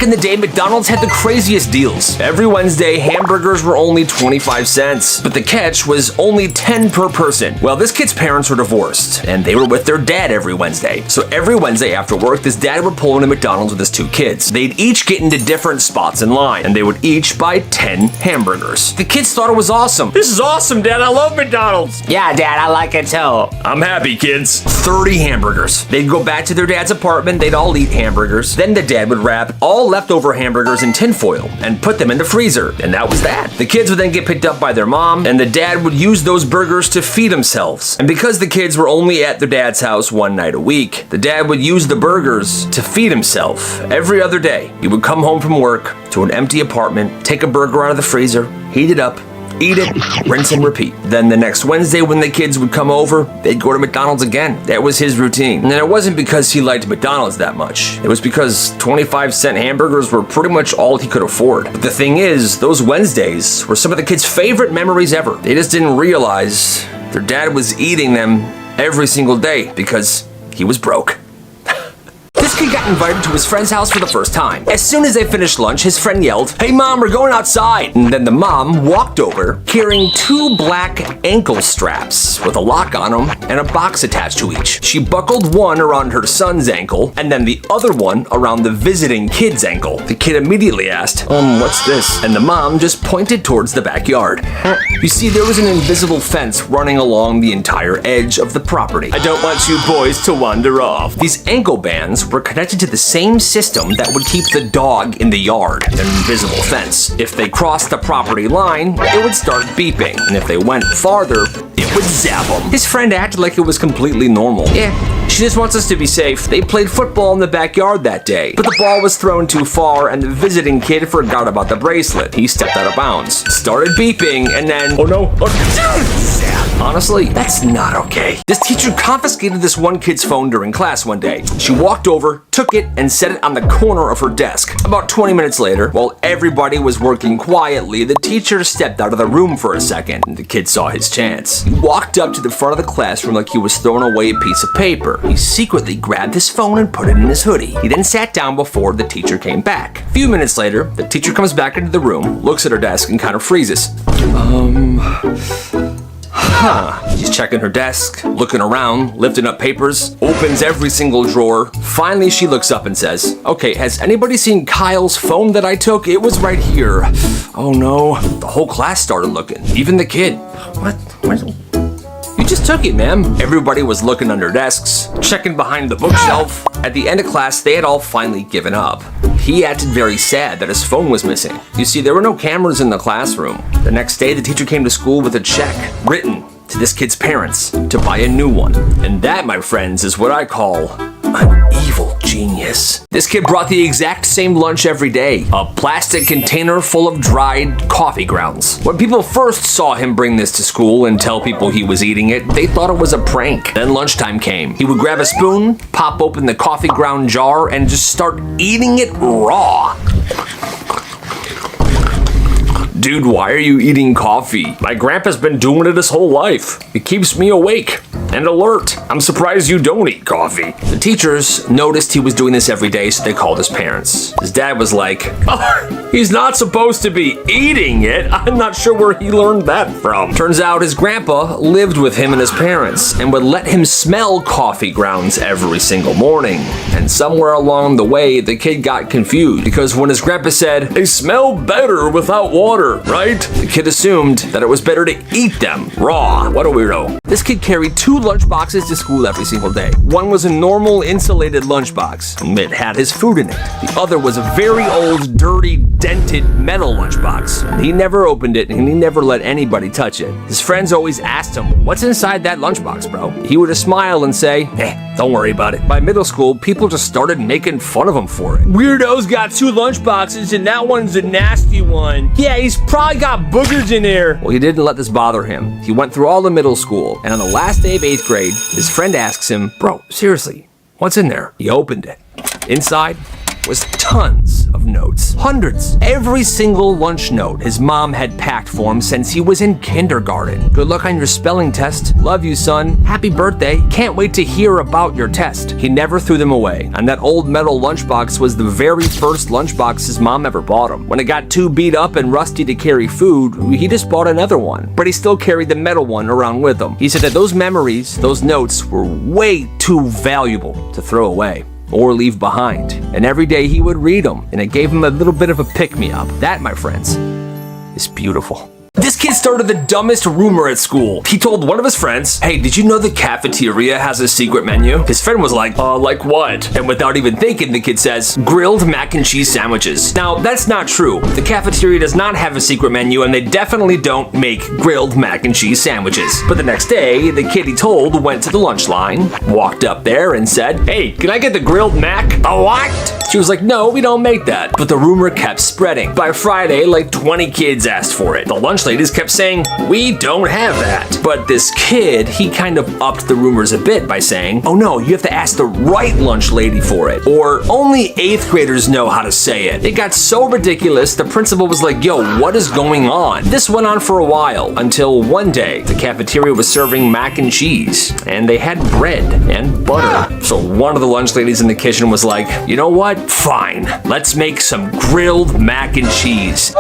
Back in the day, McDonald's had the craziest deals. Every Wednesday, hamburgers were only 25 cents, but the catch was only 10 per person. Well, this kid's parents were divorced, and they were with their dad every Wednesday. So every Wednesday after work, this dad would pull into McDonald's with his 2 kids. They'd each get into different spots in line, and they would each buy 10 hamburgers. The kids thought it was awesome. This is awesome, Dad. I love McDonald's. Yeah, Dad, I like it too. I'm happy, kids. 30 hamburgers. They'd go back to their dad's apartment. They'd all eat hamburgers. Then the dad would wrap all leftover hamburgers in tinfoil and put them in the freezer. And that was that. The kids would then get picked up by their mom, and the dad would use those burgers to feed themselves. And because the kids were only at their dad's house one night a week, the dad would use the burgers to feed himself. Every other day, he would come home from work to an empty apartment, take a burger out of the freezer, heat it up, eat it, rinse and repeat. Then the next Wednesday when the kids would come over, they'd go to McDonald's again. That was his routine. And it wasn't because he liked McDonald's that much. It was because 25-cent hamburgers were pretty much all he could afford. But the thing is, those Wednesdays were some of the kids' favorite memories ever. They just didn't realize their dad was eating them every single day because he was broke. This kid got invited to his friend's house for the first time. As soon as they finished lunch, his friend yelled, "Hey mom, we're going outside." And then the mom walked over carrying 2 black ankle straps with a lock on them and a box attached to each. She buckled one around her son's ankle and then the other one around the visiting kid's ankle. The kid immediately asked, what's this? And the mom just pointed towards the backyard. You see, there was an invisible fence running along the entire edge of the property. I don't want you boys to wander off. These ankle bands were connected to the same system that would keep the dog in the yard, an invisible fence. If they crossed the property line, it would start beeping, and if they went farther, it would zap him. His friend acted like it was completely normal. Yeah, she just wants us to be safe. They played football in the backyard that day, but the ball was thrown too far and the visiting kid forgot about the bracelet. He stepped out of bounds, started beeping, and then, oh no, honestly, that's not okay. This teacher confiscated this one kid's phone during class one day. She walked over, took it, and set it on the corner of her desk. About 20 minutes later, while everybody was working quietly, the teacher stepped out of the room for a second, and the kid saw his chance. He walked up to the front of the classroom like he was throwing away a piece of paper. He secretly grabbed his phone and put it in his hoodie. He then sat down before the teacher came back. A few minutes later, the teacher comes back into the room, looks at her desk, and kind of freezes. She's checking her desk, looking around, lifting up papers, opens every single drawer. Finally, she looks up and says, "Okay, has anybody seen Kyle's phone that I took? It was right here." Oh no, the whole class started looking, even the kid. What? You just took it, ma'am. Everybody was looking under desks, checking behind the bookshelf. At the end of class, they had all finally given up. He acted very sad that his phone was missing. You see, there were no cameras in the classroom. The next day, the teacher came to school with a check written to this kid's parents to buy a new one. And that, my friends, is what I call an evil genius. This kid brought the exact same lunch every day, a plastic container full of dried coffee grounds. When people first saw him bring this to school and tell people he was eating it, they thought it was a prank. Then lunchtime came. He would grab a spoon, pop open the coffee ground jar, and just start eating it raw. Dude, why are you eating coffee? My grandpa's been doing it his whole life. It keeps me awake and alert. I'm surprised you don't eat coffee. The teachers noticed he was doing this every day, so they called his parents. His dad was like, "Oh, he's not supposed to be eating it. I'm not sure where he learned that from." Turns out his grandpa lived with him and his parents and would let him smell coffee grounds every single morning. And somewhere along the way, the kid got confused because when his grandpa said, "They smell better without water, right?" the kid assumed that it was better to eat them raw. What a weirdo. This kid carried 2 lunchboxes to school every single day. One was a normal insulated lunchbox. It had his food in it. The other was a very old, dirty, dented metal lunchbox. He never opened it and he never let anybody touch it. His friends always asked him, "What's inside that lunchbox, bro?" He would just smile and say, "Don't worry about it." By middle school, people just started making fun of him for it. "Weirdo's got 2 lunchboxes and that one's a nasty one. Yeah, he's probably got boogers in there." Well, he didn't let this bother him. He went through all the middle school, and on the last day of 8th grade, his friend asks him, "Bro, seriously, what's in there?" He opened it. Inside was tons of notes. Hundreds. Every single lunch note his mom had packed for him since he was in kindergarten. Good luck on your spelling test. Love you, son. Happy birthday. Can't wait to hear about your test. He never threw them away, and that old metal lunchbox was the very first lunchbox his mom ever bought him. When it got too beat up and rusty to carry food, he just bought another one. But he still carried the metal one around with him. He said that those memories, those notes, were way too valuable to throw away or leave behind. And every day he would read them, and it gave him a little bit of a pick-me-up. That, my friends, is beautiful. This kid started the dumbest rumor at school. He told one of his friends, "Hey, did you know the cafeteria has a secret menu?" His friend was like, like what?" And without even thinking, the kid says, "Grilled mac and cheese sandwiches." Now, that's not true. The cafeteria does not have a secret menu, and they definitely don't make grilled mac and cheese sandwiches. But the next day, the kid he told went to the lunch line, walked up there and said, "Hey, can I get the grilled mac?" "A what?" She was like, "No, we don't make that." But the rumor kept spreading. By Friday, like 20 kids asked for it. The lunch ladies kept saying, "We don't have that." But this kid, he kind of upped the rumors a bit by saying, "Oh no, you have to ask the right lunch lady for it." Or, "Only 8th graders know how to say it." It got so ridiculous, the principal was like, "Yo, what is going on?" This went on for a while, until one day, the cafeteria was serving mac and cheese, and they had bread and butter. So one of the lunch ladies in the kitchen was like, "You know what? Fine, let's make some grilled mac and cheese."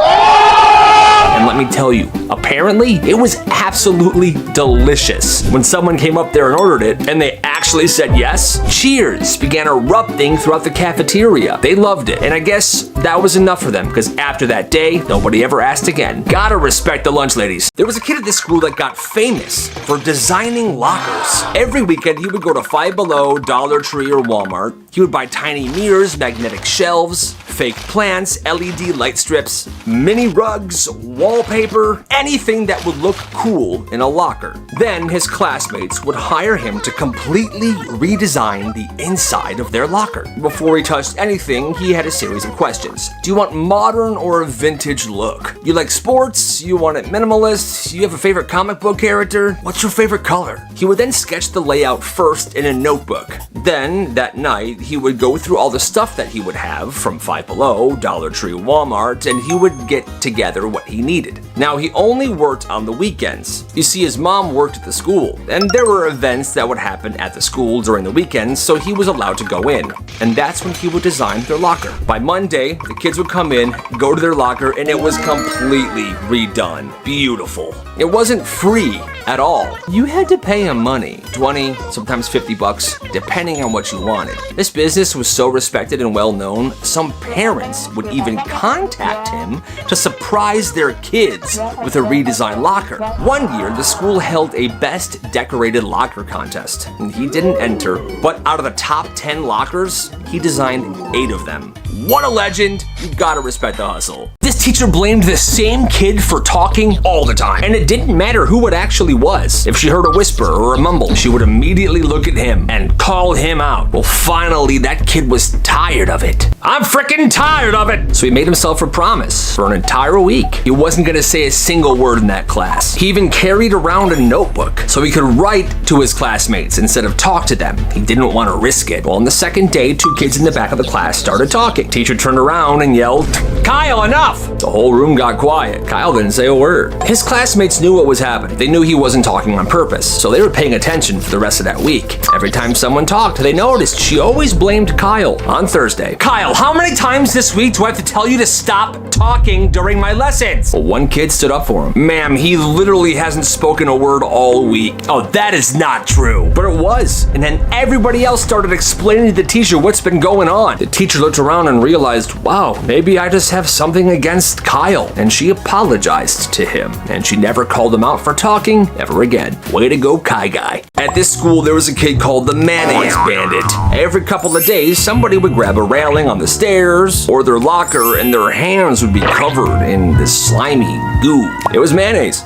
And let me tell you, apparently, it was absolutely delicious. When someone came up there and ordered it, and they actually said yes, cheers began erupting throughout the cafeteria. They loved it, and I guess that was enough for them, because after that day, nobody ever asked again. Gotta respect the lunch ladies. There was a kid at this school that got famous for designing lockers. Every weekend, he would go to Five Below, Dollar Tree, or Walmart. He would buy tiny mirrors, magnetic shelves, fake plants, LED light strips, mini rugs, wallpaper, anything that would look cool in a locker. Then his classmates would hire him to completely redesign the inside of their locker. Before he touched anything, he had a series of questions. Do you want modern or a vintage look? You like sports? You want it minimalist? You have a favorite comic book character? What's your favorite color? He would then sketch the layout first in a notebook. Then, that night, he would go through all the stuff that he would have from Five Below, Dollar Tree, Walmart, and he would get together what he needed. Now, he only worked on the weekends. You see, his mom worked at the school, and there were events that would happen at the school during the weekends, so he was allowed to go in. And that's when he would design their locker. By Monday, the kids would come in, go to their locker, and it was completely redone. Beautiful. It wasn't free at all. You had to pay him money, 20, sometimes 50 bucks, depending on what you wanted. This business was so respected and well known, some parents would even contact him to surprise their kids with a redesigned locker. One year, the school held a best decorated locker contest, and he didn't enter, but out of the top 10 lockers, he designed 8 of them. What a legend! You gotta respect the hustle. This teacher blamed the same kid for talking all the time, and it didn't matter who it actually was. If she heard a whisper or a mumble, she would immediately look at him and call him out. Well, finally, that kid was tired of it. "I'm freaking tired of it!" So he made himself a promise for an entire week. He wasn't gonna say a single word in that class. He even carried around a notebook so he could write to his classmates instead of talk to them. He didn't want to risk it. Well, on the second day, 2 kids in the back of the class started talking. Teacher turned around and yelled, "Kyle, enough!" The whole room got quiet. Kyle didn't say a word. His classmates knew what was happening. They knew he wasn't talking on purpose, so they were paying attention for the rest of that week. Every time someone talked, they noticed she always blamed Kyle on Thursday. "Kyle, how many times this week do I have to tell you to stop talking during my lessons?" Well, one kid stood up for him. "Ma'am, he literally hasn't spoken a word all week." "Oh, that is not true." But it was. And then everybody else started explaining to the teacher what's been going on. The teacher looked around and realized, wow, maybe I just have something against Kyle. And she apologized to him. And she never called him out for talking ever again. Way to go, Kai Guy. At this school, there was a kid called the Mayonnaise Bandit. Every couple of days, somebody would grab a railing on the stairs or their locker, and their hands would be covered in this slimy goo. It was mayonnaise.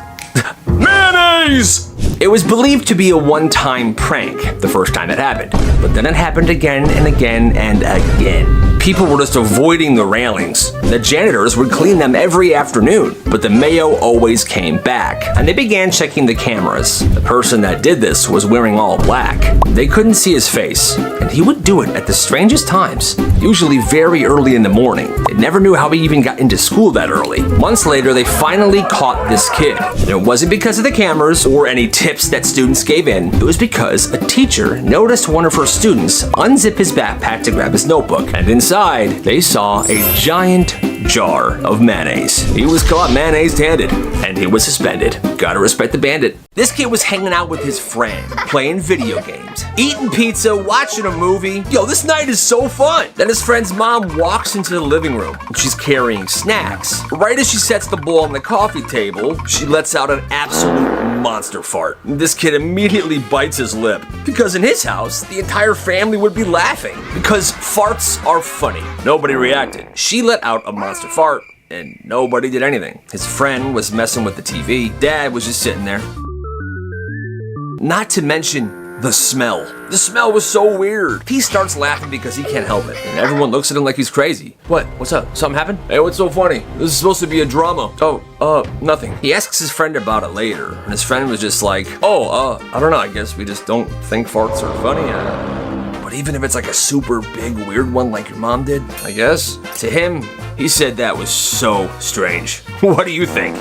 Mayonnaise! It was believed to be a one-time prank the first time it happened, but then it happened again and again and again. People were just avoiding the railings. The janitors would clean them every afternoon, but the mayo always came back, and they began checking the cameras. The person that did this was wearing all black. They couldn't see his face, and he would do it at the strangest times, usually very early in the morning. They never knew how he even got into school that early. Months later, they finally caught this kid. And it wasn't because of the cameras or any tips that students gave in. It was because a teacher noticed one of her students unzip his backpack to grab his notebook, and inside, they saw a giant jar of mayonnaise. He was caught mayonnaise-handed, and he was suspended. Gotta respect the bandit. This kid was hanging out with his friend, playing video games, eating pizza, watching a movie. Yo, this night is so fun. Then his friend's mom walks into the living room. She's carrying snacks. Right as she sets the bowl on the coffee table, she lets out an absolute monster fart. This kid immediately bites his lip, because in his house, the entire family would be laughing, because farts are funny. Nobody reacted. She let out a monster fart, and nobody did anything. His friend was messing with the TV. Dad was just sitting there. Not to mention the smell. The smell was so weird. He starts laughing because he can't help it, and everyone looks at him like he's crazy. What? What's up? Something happened? Hey, what's so funny? This is supposed to be a drama. Oh, nothing. He asks his friend about it later, and his friend was just like, I don't know, I guess we just don't think farts are funny. But even if it's like a super big weird one like your mom did, I guess, to him, he said that was so strange. What do you think?